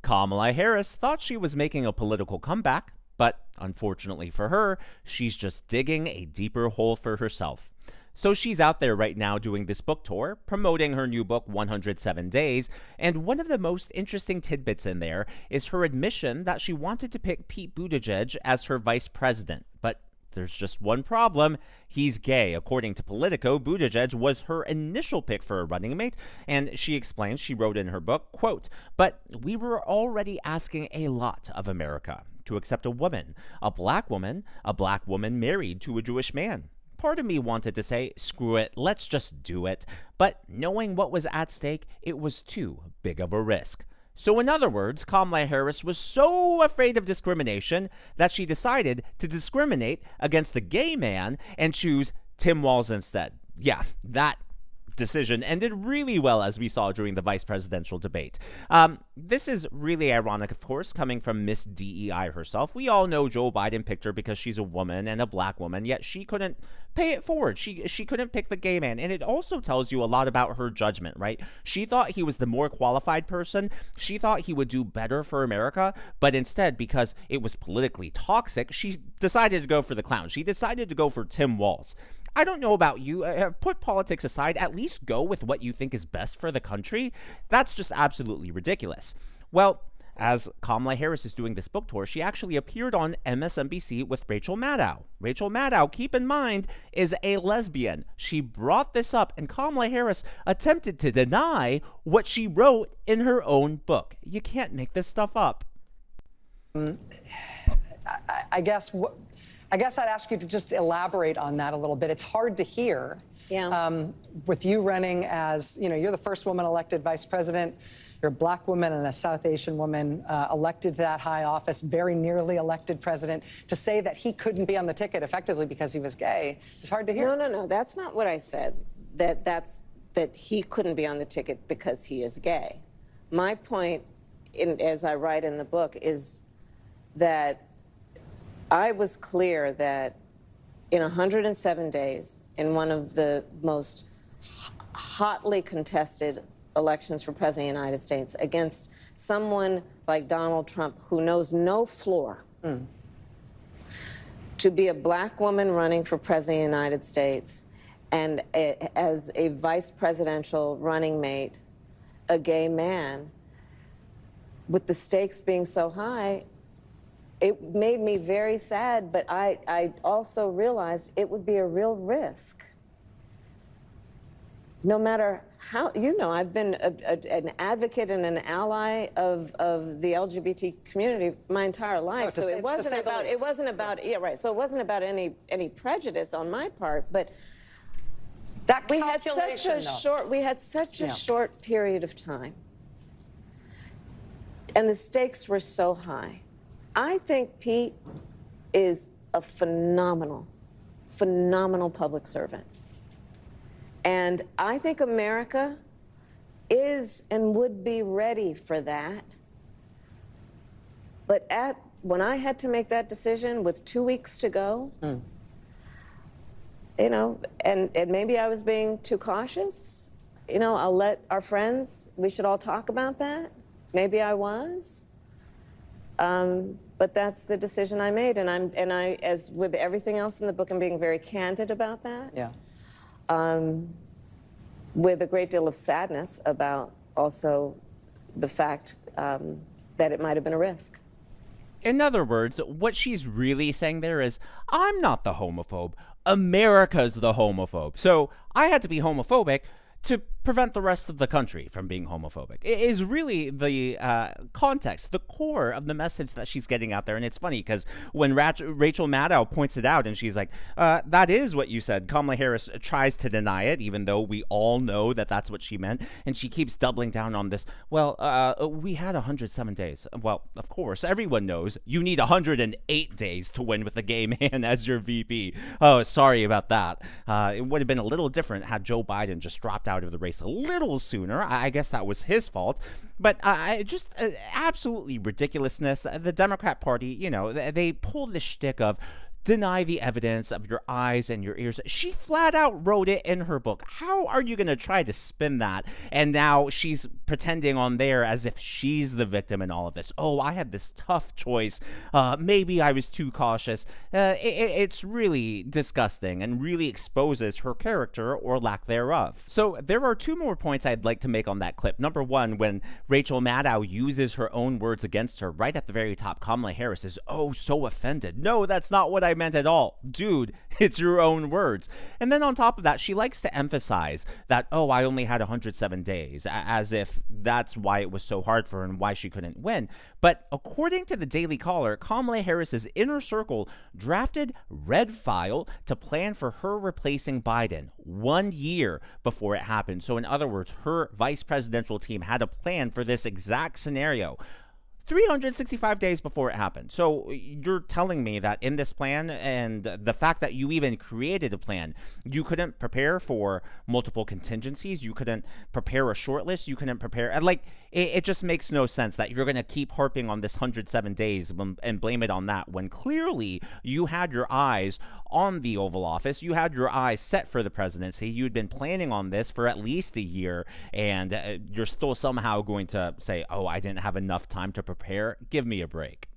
Kamala Harris thought she was making a political comeback, but unfortunately for her, she's just digging a deeper hole for herself. So she's out there right now doing this book tour, promoting her new book, 107 Days, and one of the most interesting tidbits in there is her admission that she wanted to pick Pete Buttigieg as her vice president. But there's just one problem. He's gay. According to Politico, Buttigieg was her initial pick for a running mate, and she explains, she wrote in her book, quote, "But we were already asking a lot of America to accept a woman married to a Jewish man. Part of me wanted to say, screw it, let's just do it. But knowing what was at stake, it was too big of a risk." So in other words, Kamala Harris was so afraid of discrimination that she decided to discriminate against the gay man and choose Tim Walz instead. Yeah, that decision ended really well, as we saw during the vice presidential debate. This is really ironic, of course, coming from Miss DEI herself. We all know Joe Biden picked her because she's a woman and a black woman, yet she couldn't pay it forward. She couldn't pick the gay man. And it also tells you a lot about her judgment, right? She thought he was the more qualified person. She thought he would do better for America. But instead, because it was politically toxic, she decided to go for the clown. She decided to go for Tim Walz. I don't know about you. Put politics aside, at least go with what you think is best for the country. That's just absolutely ridiculous. Well, as Kamala Harris is doing this book tour, she actually appeared on MSNBC with Rachel Maddow. Rachel Maddow, keep in mind, is a lesbian. She brought this up, and Kamala Harris attempted to deny what she wrote in her own book. You can't make this stuff up. I guess I'd ask you to just elaborate on that a little bit. It's hard to hear. Yeah. With you running as, you're the first woman elected vice president. You're a black woman and a South Asian woman elected to that high office, very nearly elected president. To say that he couldn't be on the ticket effectively because he was gay is hard to hear. No. That's not what I said. That he couldn't be on the ticket because he is gay. My point, as I write in the book, is that I was clear that in 107 days, in one of the most hotly contested elections for President of the United States, against someone like Donald Trump, who knows no floor, to be a black woman running for President of the United States and as a vice presidential running mate, a gay man, with the stakes being so high, it made me very sad, but I also realized it would be a real risk. No matter how, I've been an advocate and an ally of the LGBT community my entire life. So it wasn't about any prejudice on my part, but that we had such a short period of time, and the stakes were so high. I think Pete is a phenomenal public servant. And I think America is and would be ready for that. But when I had to make that decision with 2 weeks to go, and maybe I was being too cautious, I'll let our friends, we should all talk about that. Maybe I was. But that's the decision I made, and I, as with everything else in the book, I'm being very candid about that. Yeah. With a great deal of sadness about also the fact that it might have been a risk. In other words, what she's really saying there is, I'm not the homophobe. America's the homophobe. So I had to be homophobic to prevent the rest of the country from being homophobic. It is really the context, the core of the message that she's getting out there. And it's funny because when Rachel Maddow points it out and she's like, that is what you said. Kamala Harris tries to deny it, even though we all know that that's what she meant. And she keeps doubling down on this. Well, we had 107 days. Well, of course, everyone knows you need 108 days to win with a gay man as your VP. Oh, sorry about that. It would have been a little different had Joe Biden just dropped out of the race a little sooner. I guess that was his fault. But just absolutely ridiculousness. The Democrat Party, they pull the shtick of deny the evidence of your eyes and your ears. She flat out wrote it in her book. How are you going to try to spin that? And now she's pretending on there as if she's the victim in all of this. Oh, I had this tough choice. Maybe I was too cautious. It's really disgusting and really exposes her character or lack thereof. So there are two more points I'd like to make on that clip. Number one, when Rachel Maddow uses her own words against her, right at the very top, Kamala Harris is, oh, so offended. No, that's not what I meant at all. Dude, it's your own words. And then on top of that, she likes to emphasize that, oh, I only had 107 days, as if that's why it was so hard for her and why she couldn't win. But according to the Daily Caller, Kamala Harris's inner circle drafted red file to plan for her replacing Biden 1 year before it happened. So in other words, her vice presidential team had a plan for this exact scenario 365 days before it happened. So you're telling me that in this plan, and the fact that you even created a plan, you couldn't prepare for multiple contingencies, you couldn't prepare a short list, you couldn't prepare, like, it just makes no sense that you're going to keep harping on this 107 days and blame it on that, when clearly you had your eyes on the Oval Office, you had your eyes set for the presidency, you'd been planning on this for at least a year, and you're still somehow going to say, oh, I didn't have enough time to prepare. Give me a break.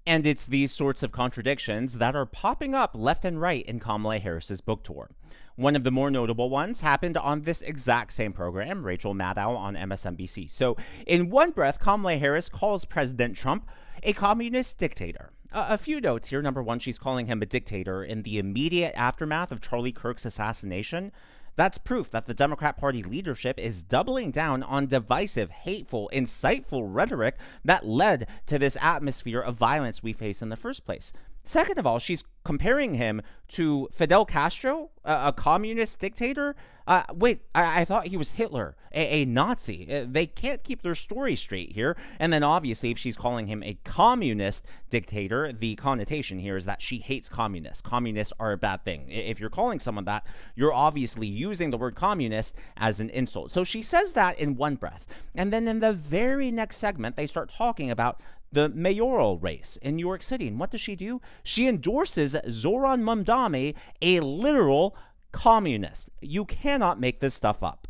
And it's these sorts of contradictions that are popping up left and right in Kamala Harris's book tour. One of the more notable ones happened on this exact same program, Rachel Maddow on MSNBC. So in one breath, Kamala Harris calls President Trump a communist dictator. A few notes here. Number one, she's calling him a dictator in the immediate aftermath of Charlie Kirk's assassination. That's proof that the Democrat Party leadership is doubling down on divisive, hateful, insightful rhetoric that led to this atmosphere of violence we face in the first place. Second of all, she's comparing him to Fidel Castro, a communist dictator. I thought he was Hitler, a Nazi. They can't keep their story straight here. And then obviously, if she's calling him a communist dictator, the connotation here is that she hates communists. Communists are a bad thing. If you're calling someone that, you're obviously using the word communist as an insult. So she says that in one breath. And then in the very next segment, they start talking about the mayoral race in New York City. And what does she do? She endorses Zoran Mamdani, a literal communist. You cannot make this stuff up.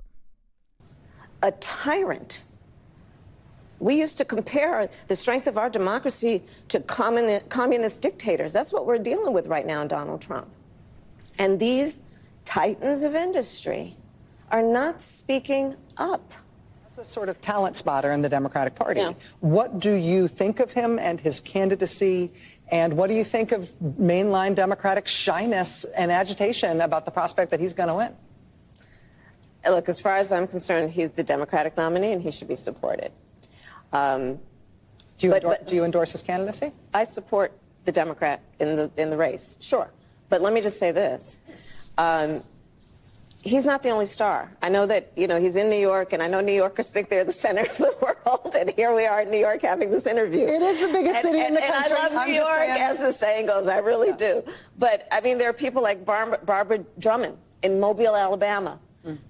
A tyrant. We used to compare the strength of our democracy to communist dictators. That's what we're dealing with right now in Donald Trump. And these titans of industry are not speaking up. A sort of talent spotter in the Democratic Party. Yeah. What do you think of him and his candidacy? And what do you think of mainline Democratic shyness and agitation about the prospect that he's going to win? Look, as far as I'm concerned, he's the Democratic nominee and he should be supported. Do you endorse his candidacy? I support the Democrat in the race, sure. But let me just say this. He's not the only star. I know that, he's in New York, and I know New Yorkers think they're the center of the world, and here we are in New York having this interview. It is the biggest city in the country. And I love New York, as the saying goes. I really do. But, there are people like Barbara Drummond in Mobile, Alabama,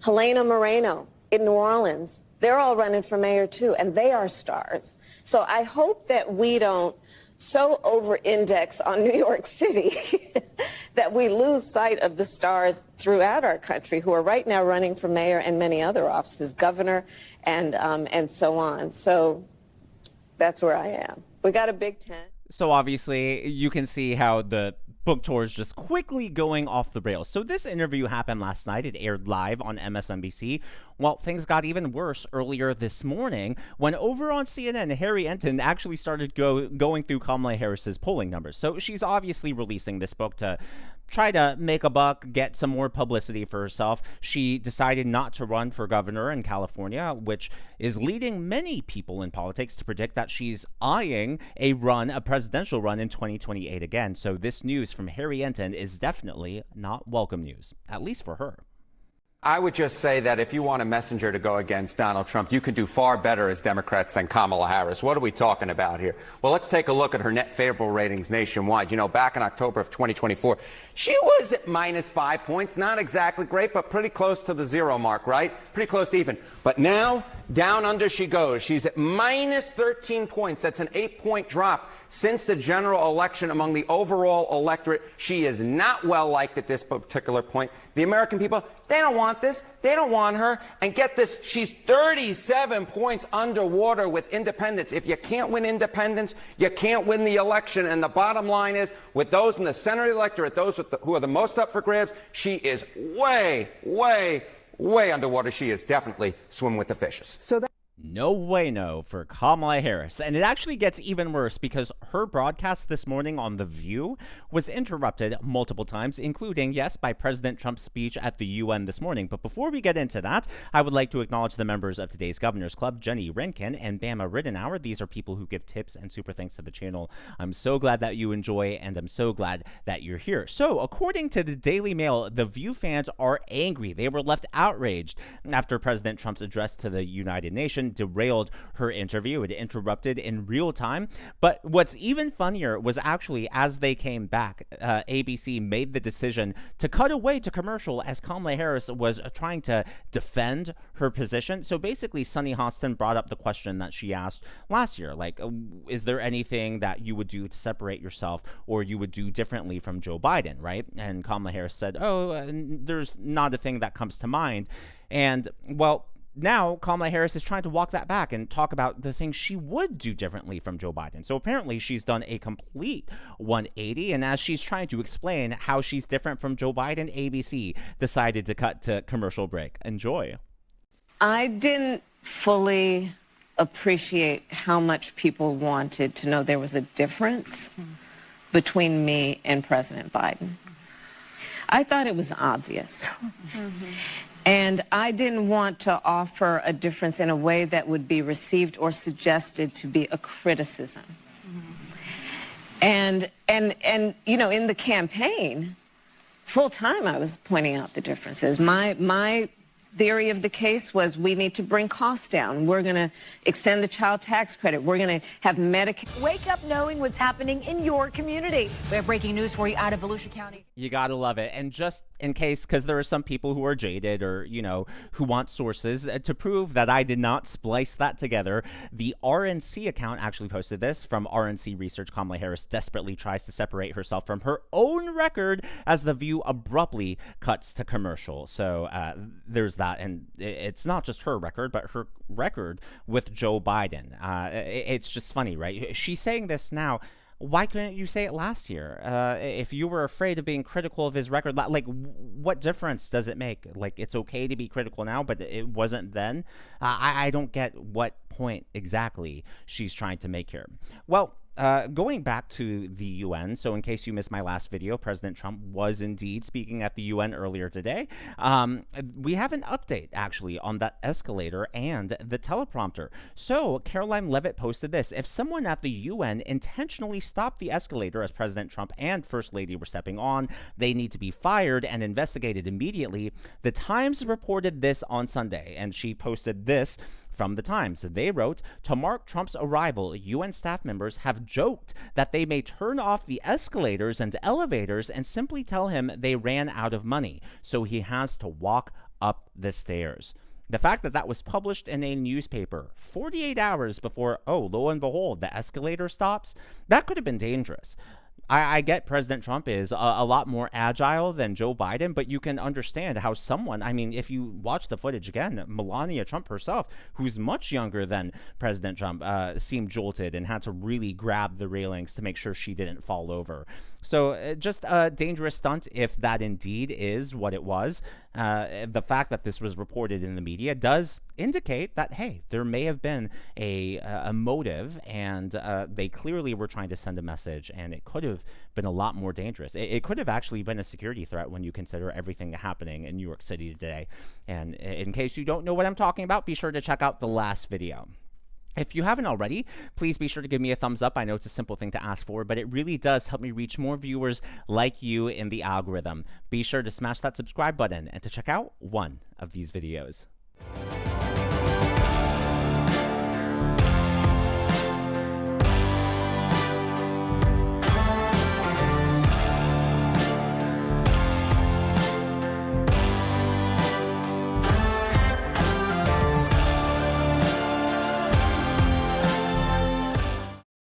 Helena Moreno in New Orleans. They're all running for mayor, too, and they are stars. So I hope that we don't so over-index on New York City that we lose sight of the stars throughout our country who are right now running for mayor and many other offices, governor, and so on. So that's where I am. We got a big tent. So obviously, you can see how the book tour is just quickly going off the rails. So this interview happened last night. It aired live on MSNBC. Well, things got even worse earlier this morning when over on CNN, Harry Enton actually started going through Kamala Harris's polling numbers. So she's obviously releasing this book to try to make a buck, get some more publicity for herself. She decided not to run for governor in California, which is leading many people in politics to predict that she's eyeing a presidential run in 2028 again. So this news from Harry Enton is definitely not welcome news, at least for her. I would just say that if you want a messenger to go against Donald Trump, you can do far better as Democrats than Kamala Harris. What are we talking about here? Well, let's take a look at her net favorable ratings nationwide. Back in October of 2024, she was at -5 points. Not exactly great, but pretty close to the zero mark, right? Pretty close to even. But now, down under she goes. She's at -13 points. That's an 8-point drop. Since the general election, among the overall electorate, she is not well liked at this particular point. The American people, they don't want this. They don't want her. And get this, she's 37 points underwater with independents. If you can't win independents, you can't win the election. And the bottom line is, with those in the center of the electorate, those who are the most up for grabs, she is way, way, way underwater. She is definitely swimming with the fishes. No way no for Kamala Harris. And it actually gets even worse because her broadcast this morning on The View was interrupted multiple times, including, yes, by President Trump's speech at the UN this morning. But before we get into that, I would like to acknowledge the members of today's Governor's Club, Jenny Renkin and Bama Riddenauer. These are people who give tips and super thanks to the channel. I'm so glad that you enjoy, and I'm so glad that you're here. So, according to the Daily Mail, The View fans are angry. They were left outraged after President Trump's address to the United Nations derailed her interview. It interrupted in real time. But what's even funnier was actually as they came back, ABC made the decision to cut away to commercial as Kamala Harris was trying to defend her position. So basically, Sunny Hostin brought up the question that she asked last year, like, is there anything that you would do to separate yourself or you would do differently from Joe Biden, right? And Kamala Harris said, there's not a thing that comes to mind. And, well, now Kamala Harris is trying to walk that back and talk about the things she would do differently from Joe Biden. So apparently she's done a complete 180. And as she's trying to explain how she's different from Joe Biden, ABC decided to cut to commercial break. Enjoy. I didn't fully appreciate how much people wanted to know there was a difference between me and President Biden. I thought it was obvious. And I didn't want to offer a difference in a way that would be received or suggested to be a criticism. And you know, in the campaign, full time I was pointing out the differences. My theory of the case was we need to bring costs down. We're going to extend the child tax credit. We're going to have Medicaid. Wake up knowing what's happening in your community. We have breaking news for you out of Volusia County. You gotta love it. And just in case, because there are some people who are jaded or, you know, who want sources to prove that I did not splice that together, the RNC account actually posted this from RNC Research. Kamala Harris desperately tries to separate herself from her own record as The View abruptly cuts to commercial. So there's that. And it's not just her record, but her record with Joe Biden. It's just funny, right? She's saying this now. Why couldn't you say it last year? If you were afraid of being critical of his record, like, what difference does it make? Like, it's okay to be critical now, but it wasn't then. I don't get what point exactly she's trying to make here. Well, going back to the UN, so in case you missed my last video, President Trump was indeed speaking at the UN earlier today. We have an update, actually, on that escalator and the teleprompter. So Caroline Levitt posted this. If someone at the UN intentionally stopped the escalator as President Trump and First Lady were stepping on, they need to be fired and investigated immediately. The Times reported this on Sunday, and she posted this from the Times. They wrote, to mark Trump's arrival, UN staff members have joked that they may turn off the escalators and elevators and simply tell him they ran out of money, so he has to walk up the stairs. The fact that that was published in a newspaper 48 hours before, lo and behold, the escalator stops, that could have been dangerous. I get President Trump is a lot more agile than Joe Biden, but you can understand how someone, I mean, if you watch the footage again, Melania Trump herself, who's much younger than President Trump, seemed jolted and had to really grab the railings to make sure she didn't fall over. So just a dangerous stunt if that indeed is what it was. The fact that this was reported in the media does indicate that, hey, there may have been a motive, and they clearly were trying to send a message, and it could have been a lot more dangerous. It could have actually been a security threat when you consider everything happening in New York City today. And in case you don't know what I'm talking about, be sure to check out the last video. If you haven't already, please be sure to give me a thumbs up. I know it's a simple thing to ask for, but it really does help me reach more viewers like you in the algorithm. Be sure to smash that subscribe button and to check out one of these videos.